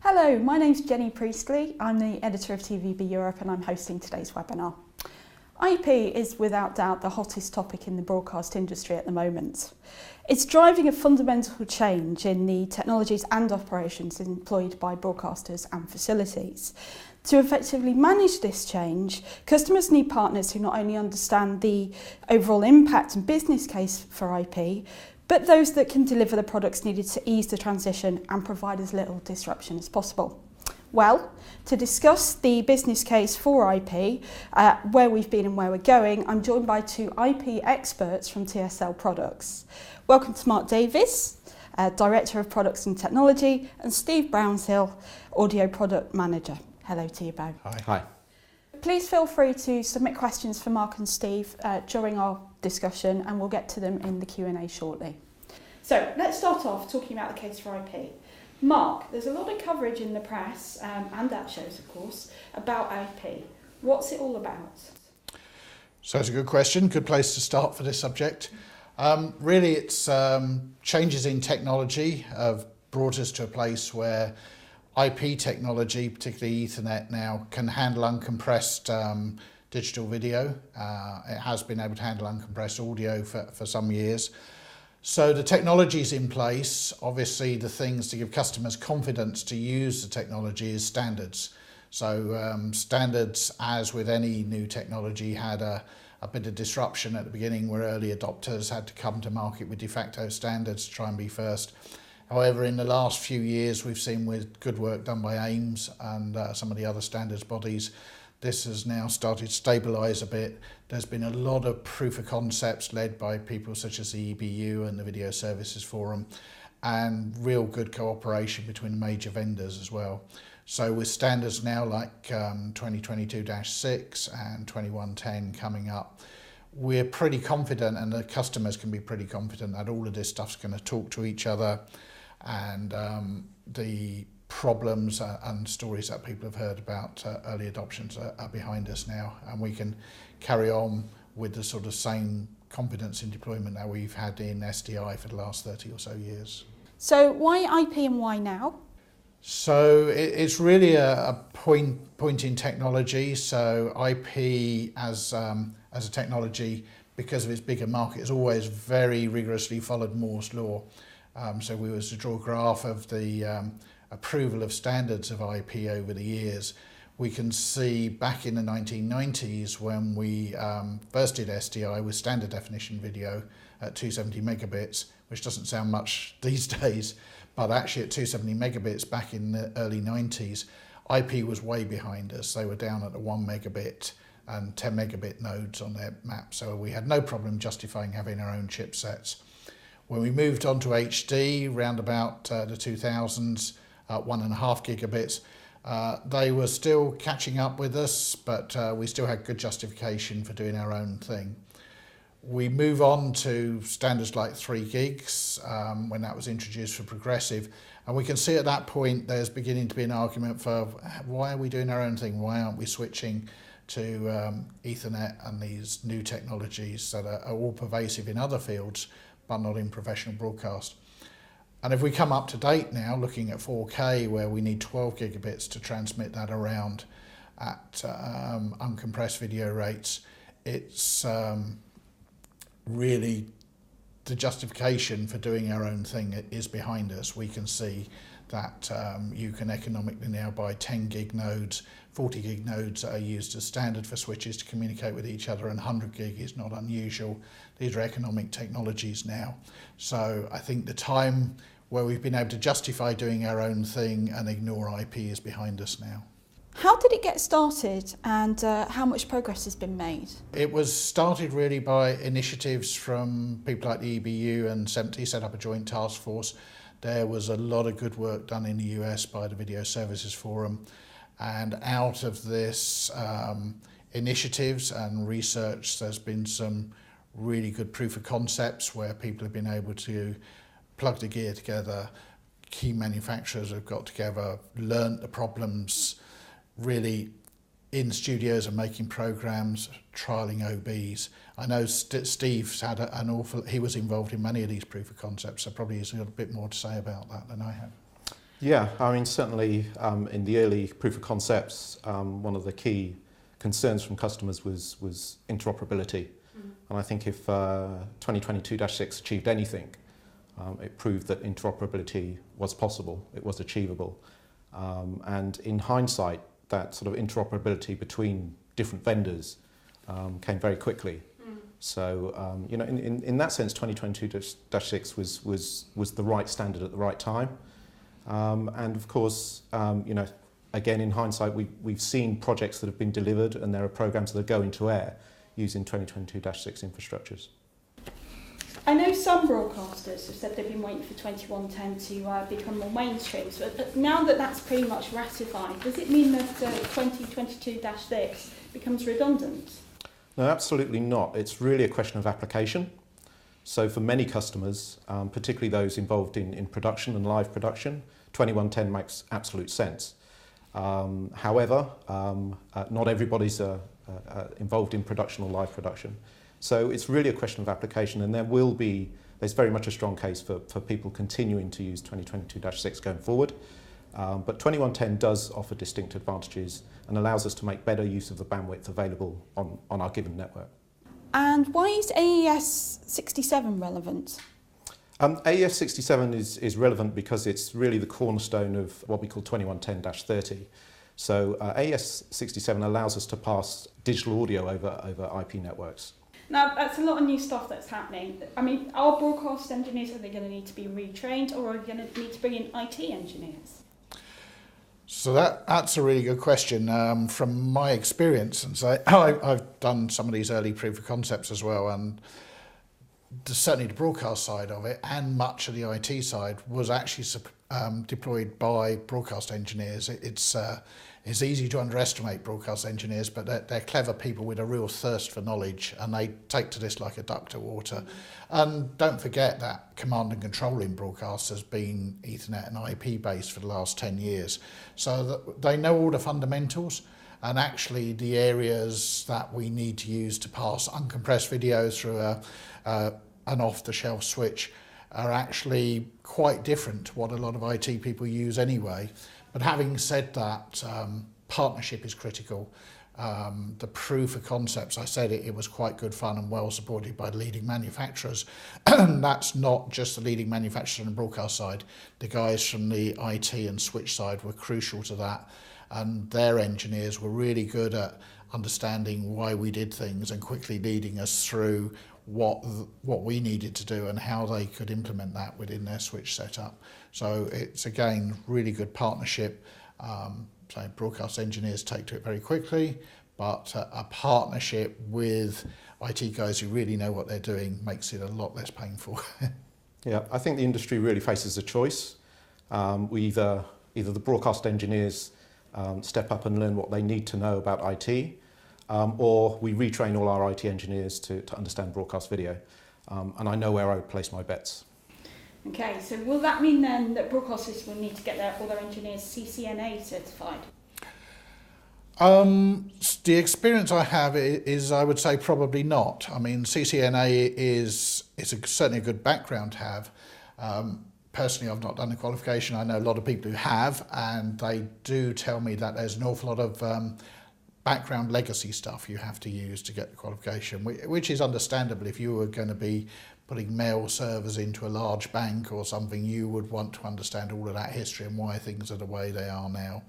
Hello, my name's Jenny Priestley. I'm the editor of TVB Europe and I'm hosting today's webinar. IP is without doubt the hottest topic in the broadcast industry at the moment. It's driving a fundamental change in the technologies and operations employed by broadcasters and facilities. To effectively manage this change, customers need partners who not only understand the overall impact and business case for IP, but those that can deliver the products needed to ease the transition and provide as little disruption as possible. Well, to discuss the business case for IP, where we've been and where we're going, I'm joined by two IP experts from TSL Products. Welcome to Mark Davis, Director of Products and Technology, and Steve Brownsill, Audio Product Manager. Hello to you both. Hi. Hi. Please feel free to submit questions for Mark and Steve during our discussion, and we'll get to them in the Q&A shortly. So let's start off talking about the case for IP. Mark, there's a lot of coverage in the press and at shows, of course, about IP. What's it all about? So it's a good question, good place to start for this subject. Really, it's changes in technology have brought us to a place where IP technology, particularly Ethernet now, can handle uncompressed digital video. It has been able to handle uncompressed audio for some years. So the technology's in place. Obviously, the things to give customers confidence to use the technology is standards. So standards, as with any new technology, had a bit of disruption at the beginning where early adopters had to come to market with de facto standards to try and be first. However, in the last few years, we've seen with good work done by AIMS and some of the other standards bodies, this has now started to stabilise a bit. There's been a lot of proof of concepts led by people such as the EBU and the Video Services Forum, and real good cooperation between major vendors as well. So with standards now like 2022-6 and 2110 coming up, we're pretty confident, and the customers can be pretty confident, that all of this stuff's going to talk to each other, and the problems and stories that people have heard about early adoptions are behind us now, and we can carry on with the sort of same confidence in deployment that we've had in SDI for the last 30 or so years. So why IP and why now? So it's really a point in technology. So IP as a technology, because of its bigger market, has always very rigorously followed Moore's law. So we was to draw a graph of the approval of standards of IP over the years. We can see back in the 1990s when we first did SDI with standard definition video at 270 megabits, which doesn't sound much these days, but actually at 270 megabits back in the early 90s, IP was way behind us. They were down at the 1 megabit and 10 megabit nodes on their map, so we had no problem justifying having our own chipsets. When we moved on to HD, round about the 2000s, 1.5 gigabits, they were still catching up with us, but we still had good justification for doing our own thing. We move on to standards like 3 gigs when that was introduced for progressive, and we can see at that point there's beginning to be an argument for why are we doing our own thing, why aren't we switching to Ethernet and these new technologies that are all pervasive in other fields but not in professional broadcast. And if we come up to date now, looking at 4K, where we need 12 gigabits to transmit that around at uncompressed video rates, it's really the justification for doing our own thing is behind us. We can see that you can economically now buy 10 gig nodes, 40 gig nodes that are used as standard for switches to communicate with each other, and 100 gig is not unusual. These are economic technologies now. So I think the time where we've been able to justify doing our own thing and ignore IP is behind us now. How did it get started, and how much progress has been made? It was started really by initiatives from people like the EBU and 70 set up a joint task force. There was a lot of good work done in the US by the Video Services Forum, and out of this initiatives and research, there's been some really good proof of concepts where people have been able to plug the gear together. Key manufacturers have got together, learnt the problems, really in studios and making programs, trialling OBs. I know Steve's had he was involved in many of these proof of concepts, so probably he's got a bit more to say about that than I have. Yeah, I mean, certainly in the early proof of concepts, one of the key concerns from customers was interoperability. And I think if 2022-6 achieved anything, it proved that interoperability was possible, it was achievable. And in hindsight, that sort of interoperability between different vendors came very quickly. So, you know, in that sense, 2022-6 was the right standard at the right time. And of course, you know, again, in hindsight, we've seen projects that have been delivered, and there are programs that are going to air using 2022-6 infrastructures. I know some broadcasters have said they've been waiting for 2110 to become more mainstream, but now that that's pretty much ratified, does it mean that 2022-6 becomes redundant? No, absolutely not. It's really a question of application. So for many customers, particularly those involved in production and live production, 2110 makes absolute sense. However, not everybody's involved in production or live production. So it's really a question of application, and there's very much a strong case for people continuing to use 2022-6 going forward. But 2110 does offer distinct advantages and allows us to make better use of the bandwidth available on our given network. And why is AES 67 relevant? AES 67 is relevant because it's really the cornerstone of what we call 2110-30. So AES 67 allows us to pass digital audio over IP networks. Now, that's a lot of new stuff that's happening. I mean, are broadcast engineers, are they going to need to be retrained, or are they going to need to bring in IT engineers? So that's a really good question. From my experience, and so I've done some of these early proof of concepts as well, and certainly the broadcast side of it and much of the IT side was actually deployed by broadcast engineers. It's easy to underestimate broadcast engineers, but they're clever people with a real thirst for knowledge, and they take to this like a duck to water. And don't forget that command and control in broadcast has been Ethernet and IP based for the last 10 years. So that they know all the fundamentals, and actually the areas that we need to use to pass uncompressed video through an off-the-shelf switch are actually quite different to what a lot of IT people use anyway. But having said that, partnership is critical. The proof of concepts, I said it was quite good fun and well supported by the leading manufacturers. That's not just the leading manufacturers on the broadcast side. The guys from the IT and switch side were crucial to that, and their engineers were really good at understanding why we did things and quickly leading us through what we needed to do and how they could implement that within their switch setup. So it's again really good partnership. So broadcast engineers take to it very quickly, but a partnership with IT guys who really know what they're doing makes it a lot less painful. Yeah, I think the industry really faces a choice. Either the broadcast engineers step up and learn what they need to know about IT, or we retrain all our IT engineers to understand broadcast video. And I know where I would place my bets. Okay, so will that mean then that broadcasters will need to get all their engineers CCNA certified? The experience I have is I would say probably not. I mean, CCNA is certainly a good background to have. Personally, I've not done the qualification. I know a lot of people who have, and they do tell me that there's an awful lot of background legacy stuff you have to use to get the qualification, which is understandable. If you were going to be putting mail servers into a large bank or something, you would want to understand all of that history and why things are the way they are now.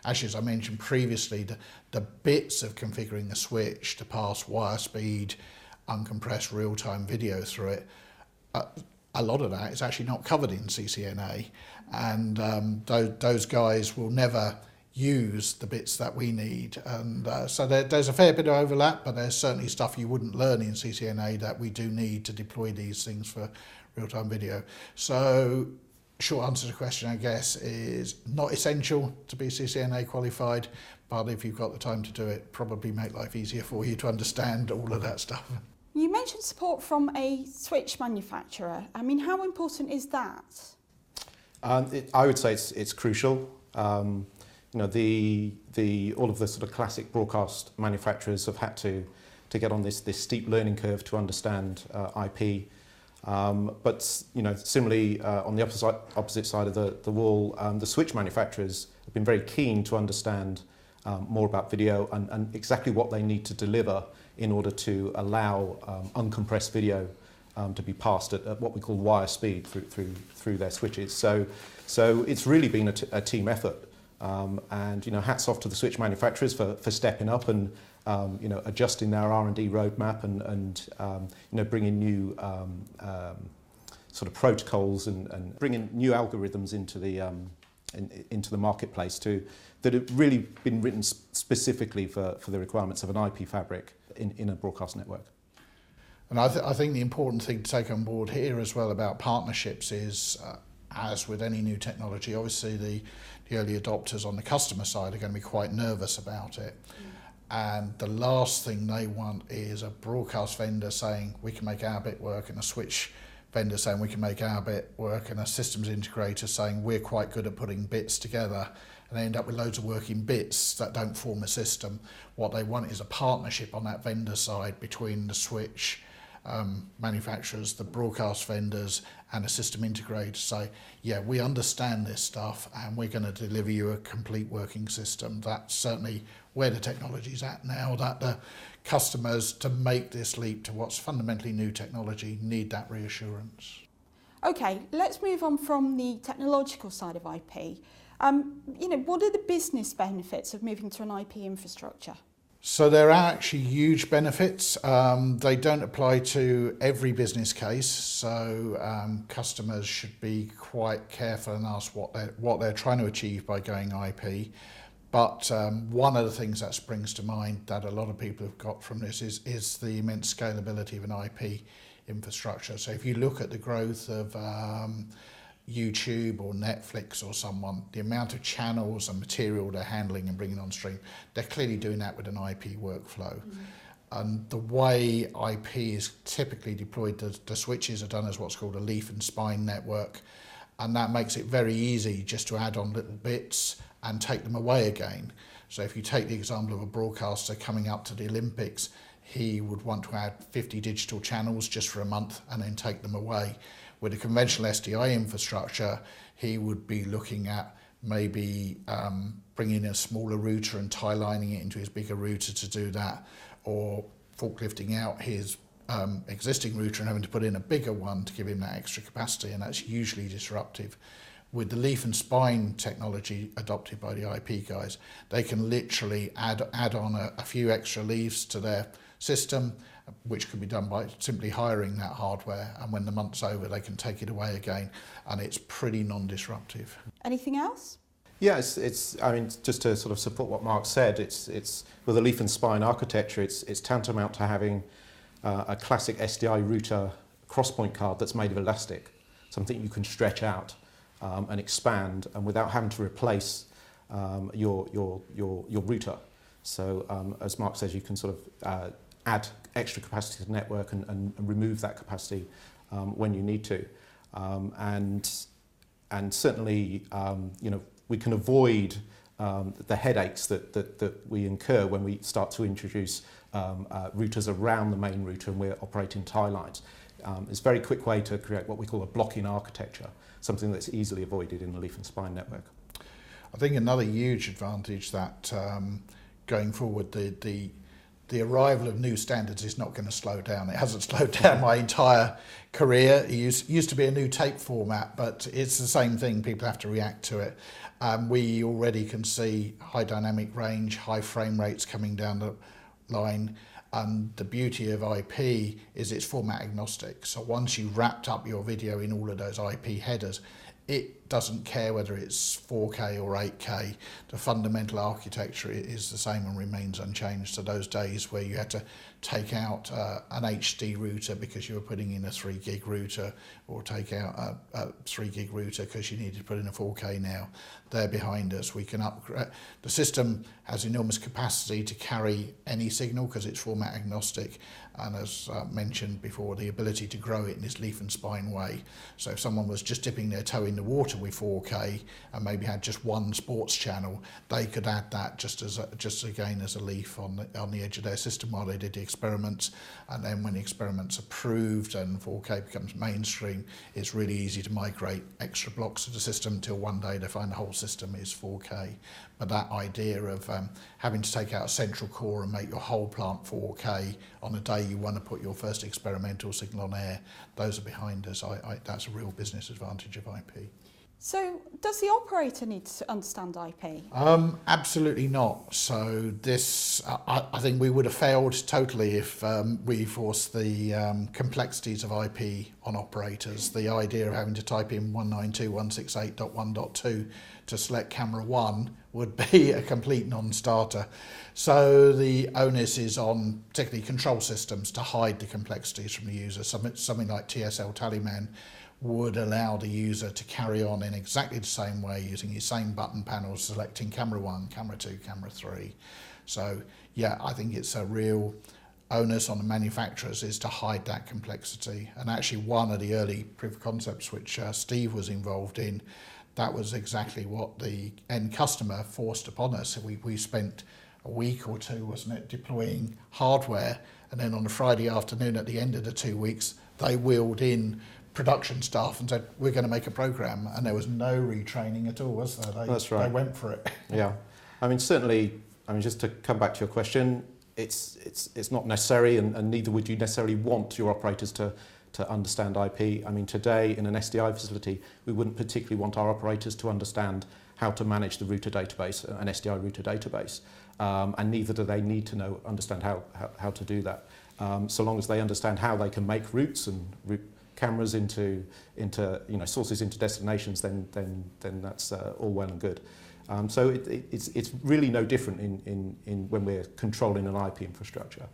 Actually, as I mentioned previously, the bits of configuring a switch to pass wire speed, uncompressed real-time video through it, a lot of that is actually not covered in CCNA, and those guys will never use the bits that we need, and so there's a fair bit of overlap, but there's certainly stuff you wouldn't learn in CCNA that we do need to deploy these things for real-time video. So short answer to the question, I guess, is not essential to be CCNA qualified, but if you've got the time to do it, probably make life easier for you to understand all of that stuff. You mentioned support from a switch manufacturer. I mean, how important is that? I would say it's crucial. You know, all of the sort of classic broadcast manufacturers have had to get on this steep learning curve to understand IP. But similarly, on the opposite side of the wall, the switch manufacturers have been very keen to understand more about video and exactly what they need to deliver in order to allow uncompressed video to be passed at what we call wire speed through their switches. So it's really been a team effort, and hats off to the switch manufacturers for stepping up and adjusting their R&D roadmap and bringing new sort of protocols and bringing new algorithms into the marketplace that have really been written specifically for the requirements of an IP fabric in a broadcast network. And I think the important thing to take on board here as well about partnerships is, as with any new technology, obviously the early adopters on the customer side are going to be quite nervous about it. And the last thing they want is a broadcast vendor saying we can make our bit work, and a switch vendor saying we can make our bit work, and a systems integrator saying we're quite good at putting bits together, and they end up with loads of working bits that don't form a system. What they want is a partnership on that vendor side between the switch manufacturers, the broadcast vendors, and a system integrator to say, yeah, we understand this stuff and we're going to deliver you a complete working system. That's certainly where the technology's at now, that the customers, to make this leap to what's fundamentally new technology, need that reassurance. Okay, let's move on from the technological side of IP. What are the business benefits of moving to an IP infrastructure? So there are actually huge benefits. They don't apply to every business case, so customers should be quite careful and ask what they're trying to achieve by going IP. But one of the things that springs to mind that a lot of people have got from this is the immense scalability of an IP infrastructure. So if you look at the growth of YouTube or Netflix or someone, the amount of channels and material they're handling and bringing on stream, they're clearly doing that with an IP workflow. Mm-hmm. And the way IP is typically deployed, the switches are done as what's called a leaf and spine network, and that makes it very easy just to add on little bits and take them away again. So if you take the example of a broadcaster coming up to the Olympics, he would want to add 50 digital channels just for a month and then take them away. With a conventional SDI infrastructure, he would be looking at maybe bringing a smaller router and tie lining it into his bigger router to do that, or forklifting out his existing router and having to put in a bigger one to give him that extra capacity, and that's usually disruptive. With the leaf and spine technology adopted by the IP guys, they can literally add on a few extra leaves to their system, which can be done by simply hiring that hardware, and when the month's over they can take it away again, and it's pretty non-disruptive. Anything else? Yeah, I mean, just to sort of support what Mark said, it's with a leaf and spine architecture, it's tantamount to having a classic SDI router crosspoint card that's made of elastic, something you can stretch out and expand, and without having to replace your router. So as Mark says, you can sort of add extra capacity to the network and remove that capacity when you need to, and certainly we can avoid the headaches that we incur when we start to introduce routers around the main router and we're operating tie lines. It's a very quick way to create what we call a blocking architecture, something that's easily avoided in the leaf and spine network. I think another huge advantage that going forward, the arrival of new standards is not going to slow down. It hasn't slowed down my entire career. It used to be a new tape format, but it's the same thing. People have to react to it. We already can see high dynamic range, high frame rates coming down the line. And the beauty of IP is it's format agnostic. So once you've wrapped up your video in all of those IP headers, it doesn't care whether it's 4K or 8K. The fundamental architecture is the same and remains unchanged. So those days where you had to take out an HD router because you were putting in a 3 gig router, or take out a 3 gig router because you needed to put in a 4K now, they're behind us. We can upgrade. The system has enormous capacity to carry any signal because it's format agnostic, and as mentioned before, the ability to grow it in this leaf and spine way. So if someone was just dipping their toe in the water with 4K and maybe had just one sports channel, they could add that just again as a leaf on the edge of their system while they did the experiments. And then when the experiment's approved and 4K becomes mainstream, it's really easy to migrate extra blocks of the system until one day they find the whole system is 4K. But that idea of having to take out a central core and make your whole plant 4K on the day you want to put your first experimental signal on air, those are behind us. That's a real business advantage of IP. So does the operator need to understand IP? Absolutely not. So this, I think we would have failed totally if we forced the complexities of IP on operators. The idea of having to type in 192.168.1.2 to select camera 1 would be a complete non-starter. So the onus is on particularly control systems to hide the complexities from the user. Something like TSL Tallyman would allow the user to carry on in exactly the same way using his same button panels, selecting camera 1, camera 2, camera 3. So yeah, I think it's a real onus on the manufacturers is to hide that complexity. And actually one of the early proof of concepts which Steve was involved in, that was exactly what the end customer forced upon us. We spent a week or two, wasn't it, deploying hardware, and then on a Friday afternoon at the end of the 2 weeks, they wheeled in production staff and said, we're going to make a program, and there was no retraining at all, was there? That's right. They went for it. Yeah, I mean, certainly, just to come back to your question, it's not necessary, and neither would you necessarily want your operators to understand IP. I mean, today in an SDI facility, we wouldn't particularly want our operators to understand how to manage the router database, an SDI router database, and neither do they need to understand how to do that. So long as they understand how they can make routes and route cameras into sources into destinations, then that's all well and good. So it's really no different in when we're controlling an IP infrastructure.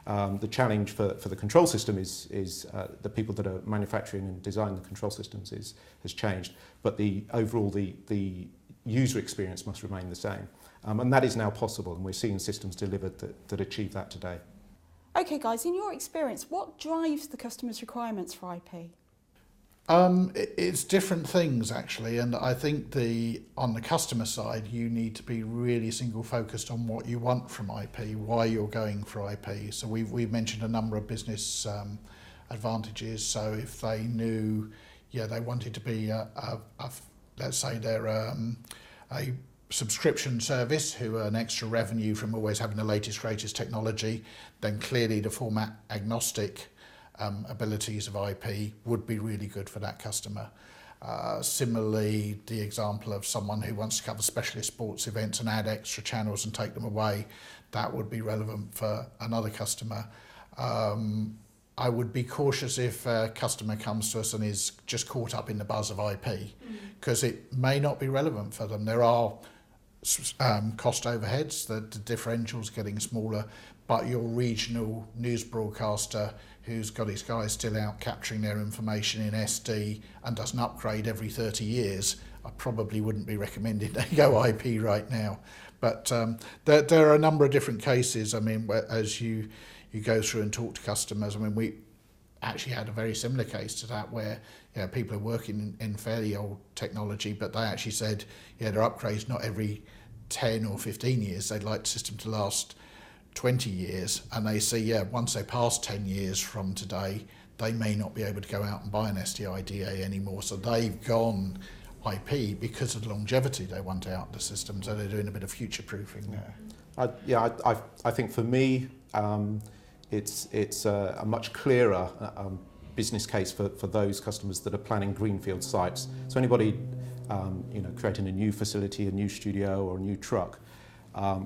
The challenge for the control system is the people that are manufacturing and designing the control systems has changed, but the overall the user experience must remain the same, and that is now possible, and we're seeing systems delivered that achieve that today. Okay guys, in your experience, what drives the customer's requirements for IP? It's different things actually, and I think on the customer side you need to be really single focused on what you want from IP, why you're going for IP. So we've mentioned a number of business advantages. So if they knew, they wanted to be let's say they're a subscription service who earn extra revenue from always having the latest, greatest technology, then clearly the format agnostic abilities of IP would be really good for that customer. Similarly, the example of someone who wants to cover specialist sports events and add extra channels and take them away, that would be relevant for another customer. I would be cautious if a customer comes to us and is just caught up in the buzz of IP, because it may not be relevant for them. There are cost overheads, the differential's getting smaller, but your regional news broadcaster who's got his guys still out capturing their information in SD and doesn't upgrade every 30 years, I probably wouldn't be recommending they go IP right now. But there are a number of different cases. I mean, as you go through and talk to customers, I mean, we actually had a very similar case to that where people are working in fairly old technology, but they actually said their upgrades not every 10 or 15 years. They'd like the system to last 20 years, and they see once they pass 10 years from today, they may not be able to go out and buy an SDI DA anymore. So they've gone IP because of the longevity they want out of the system. So they're doing a bit of future proofing there. I think for me, it's a much clearer business case for those customers that are planning greenfield sites. So anybody creating a new facility, a new studio or a new truck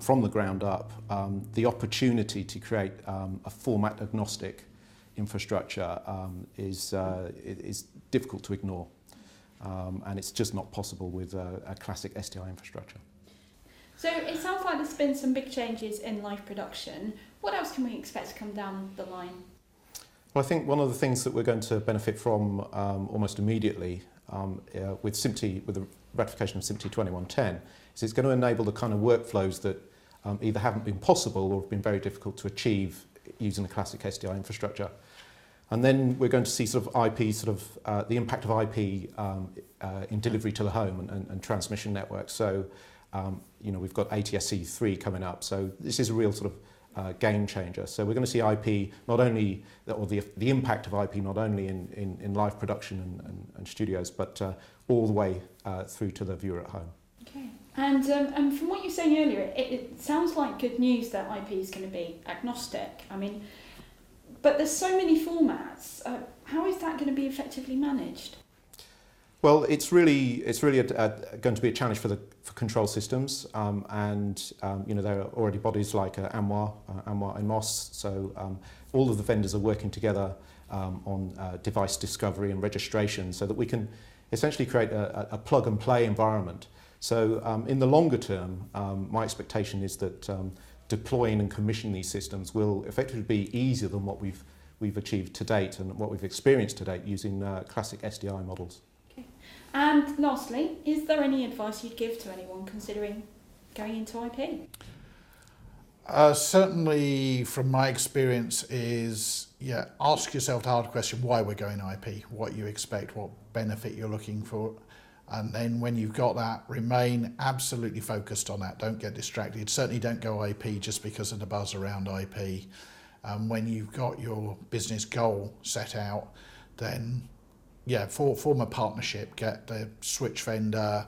from the ground up, the opportunity to create a format agnostic infrastructure is difficult to ignore, and it's just not possible with a classic SDI infrastructure. So it sounds like there's been some big changes in live production. What else can we expect to come down the line? Well, I think one of the things that we're going to benefit from almost immediately with the ratification of SIMT 2110 is it's going to enable the kind of workflows that either haven't been possible or have been very difficult to achieve using a classic SDI infrastructure. And then we're going to see sort of IP, the impact of IP in delivery to the home and transmission networks. So, we've got ATSC3 coming up. So this is a real sort of game changer. So we're going to see IP not only, or the impact of IP not only in live production and studios, but all the way through to the viewer at home. Okay. And from what you were saying earlier, it sounds like good news that IP is going to be agnostic. I mean, but there's so many formats. How is that going to be effectively managed? Well, it's really going to be a challenge for control systems, and there are already bodies like AMWA and MOS. So all of the vendors are working together on device discovery and registration, so that we can essentially create a plug and play environment. So in the longer term, my expectation is that deploying and commissioning these systems will effectively be easier than what we've achieved to date and what we've experienced to date using classic SDI models. Okay. And lastly, is there any advice you'd give to anyone considering going into IP? Certainly from my experience is, ask yourself the hard question, why we're going IP, what you expect, what benefit you're looking for. And then when you've got that, remain absolutely focused on that. Don't get distracted. Certainly don't go IP just because of the buzz around IP. When you've got your business goal set out, then form a partnership. Get the switch vendor,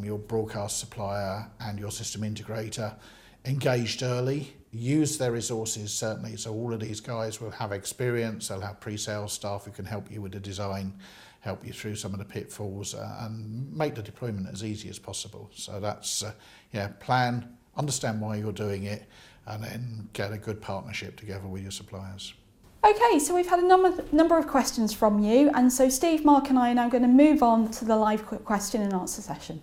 your broadcast supplier and your system integrator engaged early. Use their resources, certainly. So all of these guys will have experience. They'll have pre-sales staff who can help you with the design, help you through some of the pitfalls, and make the deployment as easy as possible. So that's, plan, understand why you're doing it, and then get a good partnership together with your suppliers. Okay, so we've had a number of questions from you, and so Steve, Mark and I are now going to move on to the live question and answer session.